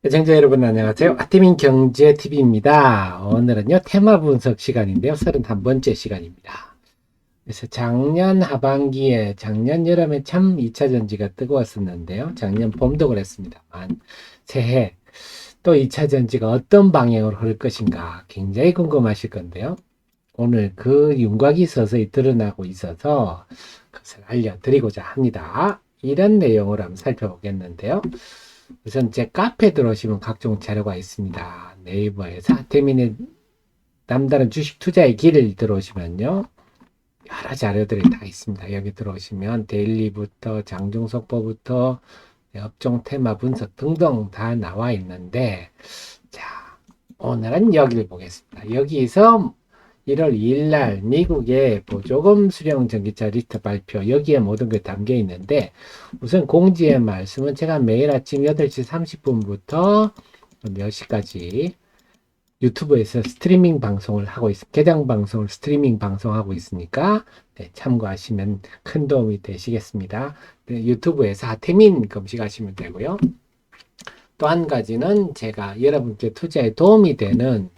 시청자 여러분 안녕하세요. 아태민 경제TV입니다. 오늘은요 테마 분석 시간인데요. 31번째 시간입니다. 그래서 작년 하반기에 작년 여름에 참 2차 전지가 뜨거웠었는데요. 작년 봄도 그랬습니다만 새해 또 2차 전지가 어떤 방향으로 흐를 것인가 굉장히 궁금하실 건데요. 오늘 그 윤곽이 서서히 드러나고 있어서 그것을 알려드리고자 합니다. 이런 내용을 한번 살펴보겠는데요. 우선 제 카페에 들어오시면 각종 자료가 있습니다. 네이버에서 아태민의 남다른 주식 투자의 길을 들어오시면요. 여러 자료들이 다 있습니다. 여기 들어오시면 데일리부터 장중속보부터 업종 테마 분석 등등 다 나와 있는데, 자, 오늘은 여기를 보겠습니다. 여기서 1월 2일 날 미국의 보조금 수령 전기차 리스트 발표, 여기에 모든 게 담겨 있는데, 우선 공지의 말씀은 제가 매일 아침 8시 30분부터 몇 시까지 유튜브에서 스트리밍 방송을 하고 개장 방송을 스트리밍 방송하고 있으니까 네, 참고하시면 큰 도움이 되시겠습니다. 네, 유튜브에서 하태민 검색하시면 되고요. 또 한 가지는 제가 여러분께 투자에 도움이 되는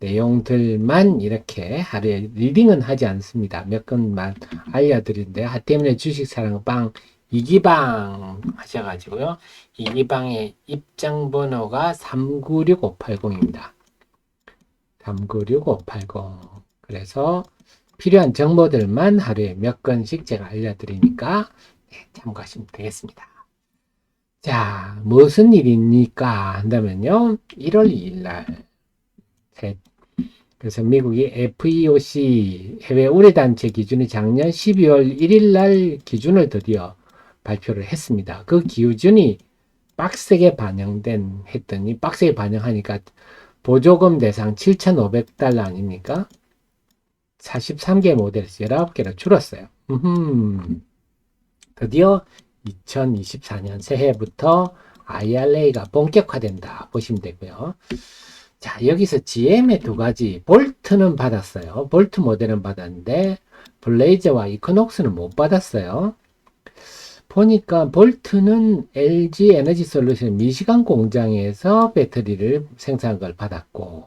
내용들만 이렇게 하루에 리딩은 하지 않습니다. 몇 건만 알려드리는데 하태민의 주식사랑방 이기방 하셔가지고요. 이기방의 입장 번호가 396580입니다. 396580. 그래서 필요한 정보들만 하루에 몇 건씩 제가 알려드리니까 네, 참고하시면 되겠습니다. 자, 무슨 일입니까? 한다면요. 1월 2일 날 그래서 미국이 FEOC 해외 우레단체 기준이 작년 12월 1일 날 기준을 드디어 발표를 했습니다. 그 기준이 빡세게 반영된 했더니 빡세게 반영하니까 보조금 대상 7,500달러 아닙니까? 43개 모델에서 19개로 줄었어요. 드디어 2024년 새해부터 IRA가 본격화된다 보시면 되고요. 자, 여기서 GM의 두 가지, 볼트는 받았어요. 볼트 모델은 받았는데 블레이저와 이코녹스는 못 받았어요. 보니까 볼트는 LG 에너지 솔루션 미시간 공장에서 배터리를 생산한 걸 받았고,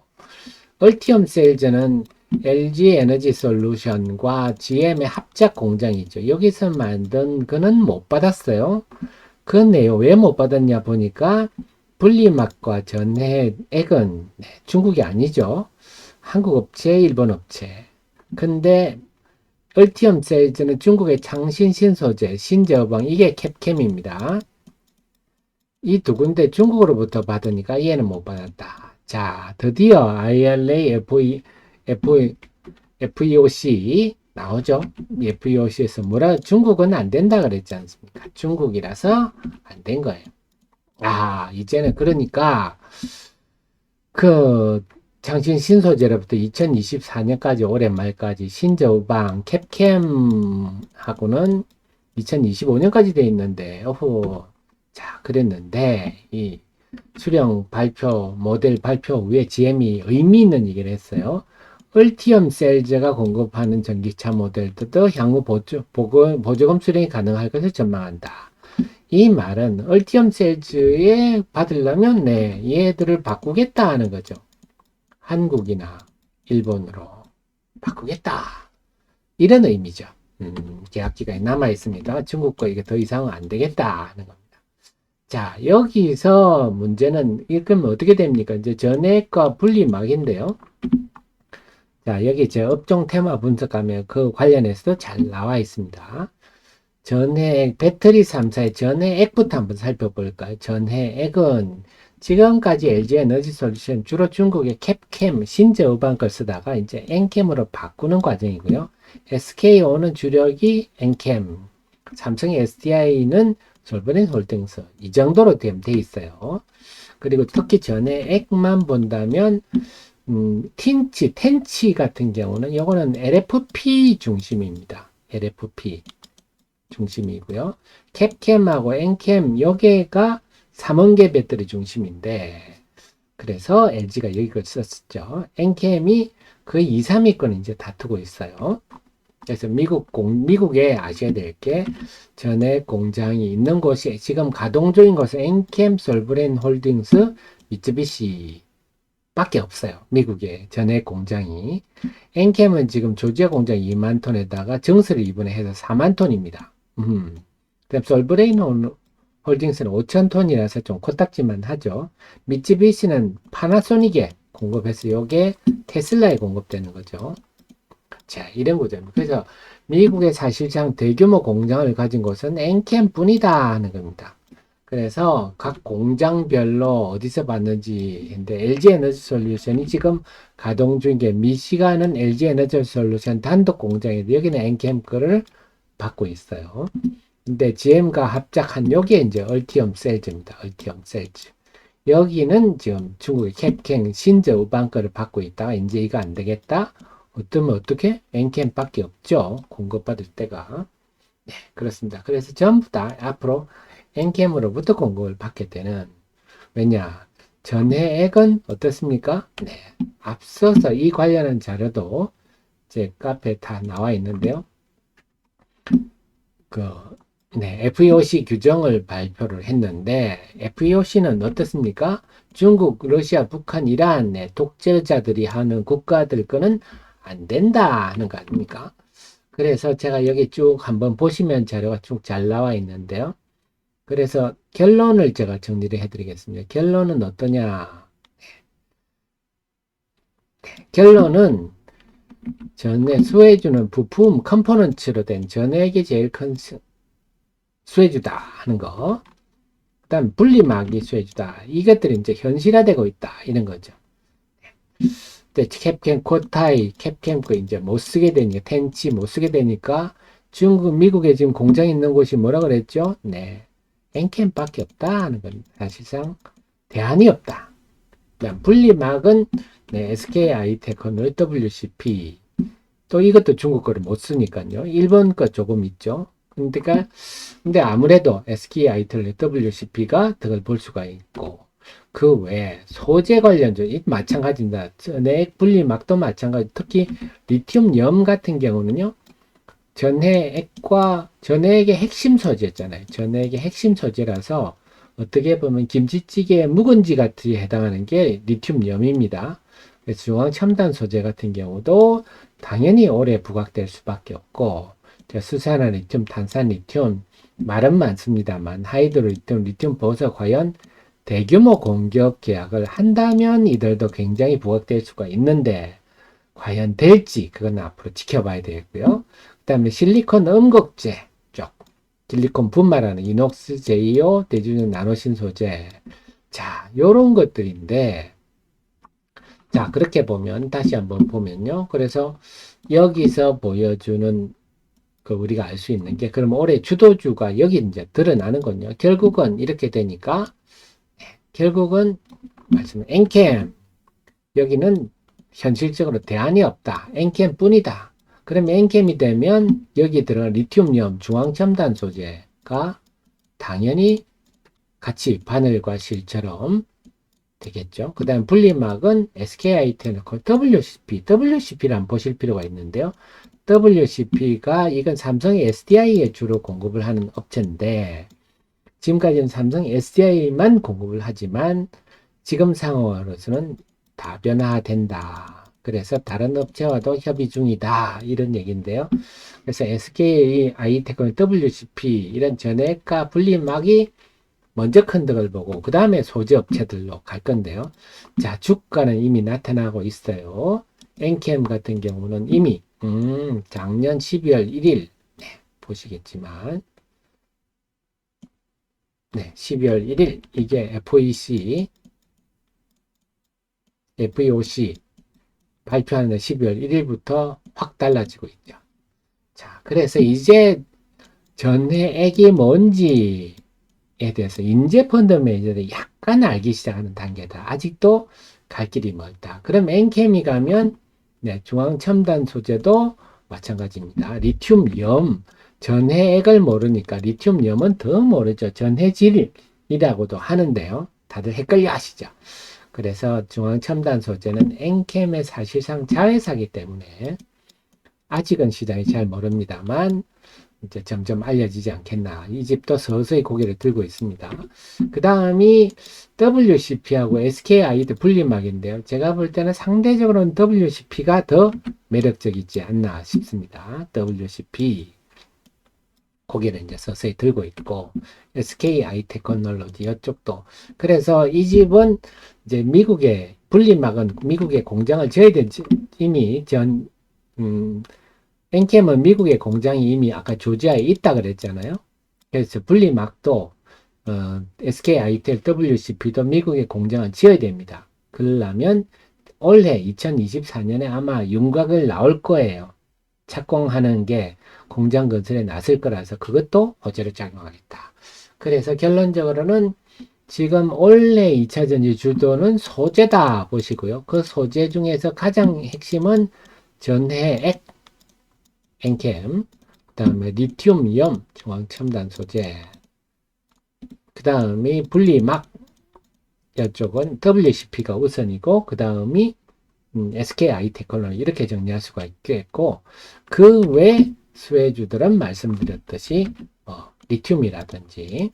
얼티엄 셀즈는 LG 에너지 솔루션과 GM의 합작 공장이죠. 여기서 만든 거는 못 받았어요. 그 내용 왜 못 받았냐 보니까 분리막과 전해액은 중국이 아니죠. 한국 업체, 일본 업체. 근데 얼티엄 셀즈는 중국의 창신 신소재, 신저방 이게 캡캠입니다. 이 두 군데 중국으로부터 받으니까 얘는 못 받았다. 자, 드디어 IRA, FEOC 나오죠. FEOC에서 뭐라 중국은 안 된다 그랬지 않습니까? 중국이라서 안 된 거예요. 아, 이제는 그러니까 그 장신 신소재로부터 2024년까지 올해 말까지 신저우방 캡캠하고는 2025년까지 돼 있는데 자 그랬는데 이 수령 발표 모델 발표 후에 GM이 의미 있는 얘기를 했어요. 얼티엄 셀즈가 공급하는 전기차 모델들도 향후 보조금 수령이 가능할 것을 전망한다. 이 말은 얼티엄 셀즈에 받으려면 얘들을 바꾸겠다 하는 거죠. 한국이나 일본으로 바꾸겠다. 이런 의미죠. 계약 기간이 남아 있습니다. 중국 거 이게 더 이상은 안 되겠다 하는 겁니다. 자, 여기서 문제는 그러면 어떻게 됩니까? 이제 전액과 분리막인데요. 자, 여기 제 업종 테마 분석하면 그 관련해서도 잘 나와 있습니다. 전해액, 배터리 3사의 전해액부터 한번 살펴볼까요? 전해액은 지금까지 LG 에너지 솔루션 주로 중국의 캡캠, 신저우방 걸 쓰다가 이제 엔캠으로 바꾸는 과정이고요. SKO는 주력이 엔캠, 삼성의 SDI는 솔브렌 홀딩스 이 정도로 돼 있어요. 그리고 특히 전해액만 본다면 텐치 같은 경우는 이거는 LFP 중심입니다. LFP. 중심이고요. 캡캠하고 엔캠 여기가 3원계 배터리 중심인데 그래서 LG가 여기 걸 썼죠. 엔캠이 그 2, 3위권을 이제 다투고 있어요. 그래서 미국에 아셔야 될 게 전에 공장이 있는 곳이 지금 가동 중인 곳은 엔캠 솔브렌 홀딩스 미쯔비시 밖에 없어요. 미국에 전액 공장이. 엔캠은 지금 조지아 공장 2만 톤에다가 증설을 이번에 해서 4만 톤입니다. 그다음 솔브레인 홀딩스는 5천 톤이라서 좀 코딱지만 하죠. 미쯔비시는 파나소닉에 공급해서 요게 테슬라에 공급되는 거죠. 자, 이런 거죠. 그래서 미국의 사실상 대규모 공장을 가진 곳은 엔캠뿐이다 하는 겁니다. 그래서 각 공장별로 어디서 받는지 했는데 LG 에너지 솔루션이 지금 가동 중인 게 미시간은 LG 에너지 솔루션 단독 공장인데 여기는 엔캠 거를 받고 있어요. 근데 GM과 합작한 요게 이제 얼티엄 셀즈입니다. 얼티엄 셀즈. 여기는 지금 중국의 캡캠 신저 우방 거를 받고 있다가 이제 이거 안 되겠다. 어쩌면 어떻게? 엔캠밖에 없죠. 공급받을 때가. 네, 그렇습니다. 그래서 전부 다 앞으로 엔캠으로부터 공급을 받게 되는, 왜냐? 전해액은 어떻습니까? 네. 앞서서 이 관련한 자료도 제 카페에 다 나와 있는데요. 네, FEOC 규정을 발표를 했는데, FEOC는 어떻습니까? 중국, 러시아, 북한, 이란, 네, 독재자들이 하는 국가들 거는 안 된다 하는 거 아닙니까? 그래서 제가 여기 쭉 한번 보시면 자료가 쭉 잘 나와 있는데요. 그래서 결론을 제가 정리를 해드리겠습니다. 결론은 어떠냐? 결론은 전에 수혜주는 부품 컴포넌트로 된 전액이 제일 큰 수혜주다 하는 거. 그 다음 분리막이 수혜주다. 이것들이 이제 현실화되고 있다 이런 거죠. 캡캠 코타이, 캡캠 거 이제 못 쓰게 되니까, 텐치 못 쓰게 되니까 중국, 미국에 지금 공장 있는 곳이 뭐라 그랬죠? 네, 엔캠밖에 없다 하는 겁니다. 사실상 대안이 없다. 분리막은 네, SK 아이테크는 WCP, 또 이것도 중국 거를 못 쓰니까요. 일본 거 조금 있죠. 근데 아무래도 SK 아이테크 WCP가 덕을 볼 수가 있고, 그 외에 소재 관련주 마찬가지입니다. 전해액 분리막도 마찬가지. 특히 리튬염 같은 경우는요. 전해액의 핵심 소재였잖아요. 전해액의 핵심 소재라서 어떻게 보면 김치찌개의 묵은지 같이 해당하는 게 리튬염입니다. 그래서 중앙첨단 소재 같은 경우도 당연히 오래 부각될 수밖에 없고, 수산화 리튬, 탄산 리튬 말은 많습니다만 하이드로 리튬, 리튬 보석 과연 대규모 공격 계약을 한다면 이들도 굉장히 부각될 수가 있는데 과연 될지 그건 앞으로 지켜봐야 되겠고요. 그 다음에 실리콘 음극재 쪽, 실리콘 분말하는 이녹스, 제이오, 대중용 나노신 소재, 자 요런 것들인데, 자 그렇게 보면 다시 한번 보면요. 그래서 여기서 보여주는 우리가 알 수 있는 게, 그럼 올해 주도주가 여기 이제 드러나는 건요. 결국은 이렇게 되니까 결국은 엔캠, 여기는 현실적으로 대안이 없다. 엔캠 뿐이다. 그러면 엔캠이 되면 여기 들어간 리튬염 중앙첨단 소재가 당연히 같이 바늘과 실처럼 되겠죠. 그 다음 분리막은 SK하이테크 WCP를 한번 보실 필요가 있는데요. WCP가 이건 삼성의 SDI에 주로 공급을 하는 업체인데, 지금까지는 삼성이 SDI만 공급을 하지만 지금 상황으로서는 다변화된다. 그래서 다른 업체와도 협의 중이다. 이런 얘기인데요. 그래서 SK 아이테크 WCP 이런 전해가 분리막이 먼저 큰 덕을 보고 그 다음에 소재 업체들로 갈 건데요. 자, 주가는 이미 나타나고 있어요. 엔캠 같은 경우는 이미 작년 12월 1일 네, 보시겠지만 네, 12월 1일 이게 FEOC 발표하는 12월 1일부터 확 달라지고 있죠. 자, 그래서 이제 전해액이 뭔지에 대해서 인재 펀드 매니저들이 약간 알기 시작하는 단계다. 아직도 갈 길이 멀다. 그럼 엔캠이 가면 네, 중앙첨단 소재도 마찬가지입니다. 리튬염, 전해액을 모르니까 리튬염은 더 모르죠. 전해질이라고도 하는데요. 다들 헷갈려 하시죠. 그래서 중앙첨단 소재는 엔캠의 사실상 자회사이기 때문에 아직은 시장이 잘 모릅니다만, 이제 점점 알려지지 않겠나. 이 집도 서서히 고개를 들고 있습니다. 그 다음이 WCP하고 SKI도 분리막인데요. 제가 볼 때는 상대적으로는 WCP가 더 매력적이지 않나 싶습니다. WCP. 고개를 이제 서서히 들고 있고, SKI 테크놀로지 이쪽도. 그래서 이 집은 이제 미국의 분리막은 미국의 공장을 지어야 되지, 이미 엔캠은 미국의 공장이 이미 아까 조지아에 있다 그랬잖아요. 그래서 분리막도 SKI텔 WCP도 미국의 공장을 지어야 됩니다. 그러려면 올해 2024년에 아마 윤곽을 나올 거예요. 착공하는 게 공장 건설에 나설 거라서 그것도 호재로 작용하겠다. 그래서 결론적으로는 지금 올해 2차전지 주도는 소재다 보시고요. 그 소재 중에서 가장 핵심은 전해액, 엔캠, 그 다음에 리튬이온, 중앙첨단 소재, 그 다음에 분리막, 이쪽은 WCP가 우선이고, 그 다음이 SKI 테크놀로지 이렇게 정리할 수가 있겠고, 그 외 수혜주들은 말씀드렸듯이 리튬이라든지,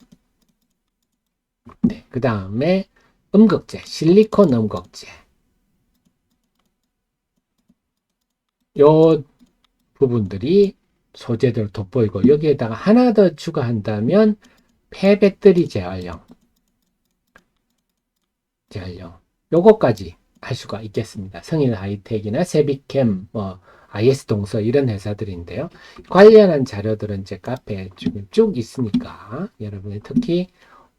네, 그 다음에 음극재, 실리콘 음극재, 요 부분들이 소재들을 돋보이고, 여기에다가 하나 더 추가한다면 폐배터리 재활용 요거까지 할 수가 있겠습니다. 성일 하이텍이나 세비캠, IS 동서 이런 회사들인데요. 관련한 자료들은 제 카페에 쭉 있으니까 여러분이 특히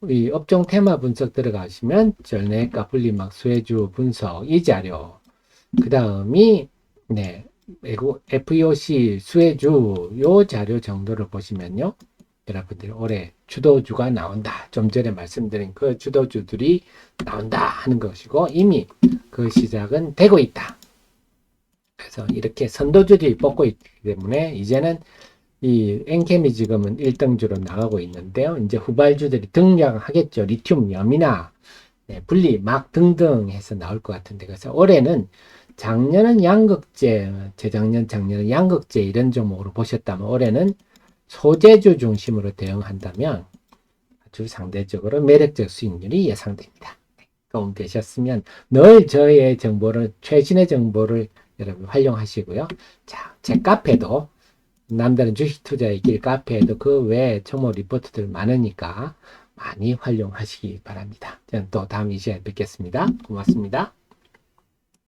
이 업종 테마 분석 들어가시면 전해가 분리막 수혜주 분석 이 자료, 그 다음이 네 FEOC 수혜주 요 자료 정도를 보시면요, 여러분들이 올해 주도주가 나온다. 좀 전에 말씀드린 그 주도주들이 나온다 하는 것이고, 이미 그 시작은 되고 있다. 그래서 이렇게 선도주들이 뽑고 있기 때문에 이제는 이 엔캠이 지금은 1등주로 나가고 있는데요. 이제 후발주들이 등장하겠죠. 리튬염이나 분리막 등등 해서 나올 것 같은데, 그래서 올해는 작년은 양극재, 작년은 양극재 이런 종목으로 보셨다면 올해는 소재주 중심으로 대응한다면 아주 상대적으로 매력적 수익률이 예상됩니다. 도움 되셨으면 늘 저의 정보를, 최신의 정보를 여러분 활용하시고요. 자, 제 카페도 남다른 주식 투자의 길 카페에도 그 외에 종목 리포트들 많으니까 많이 활용하시기 바랍니다. 저는 또 다음 이 시간에 뵙겠습니다. 고맙습니다.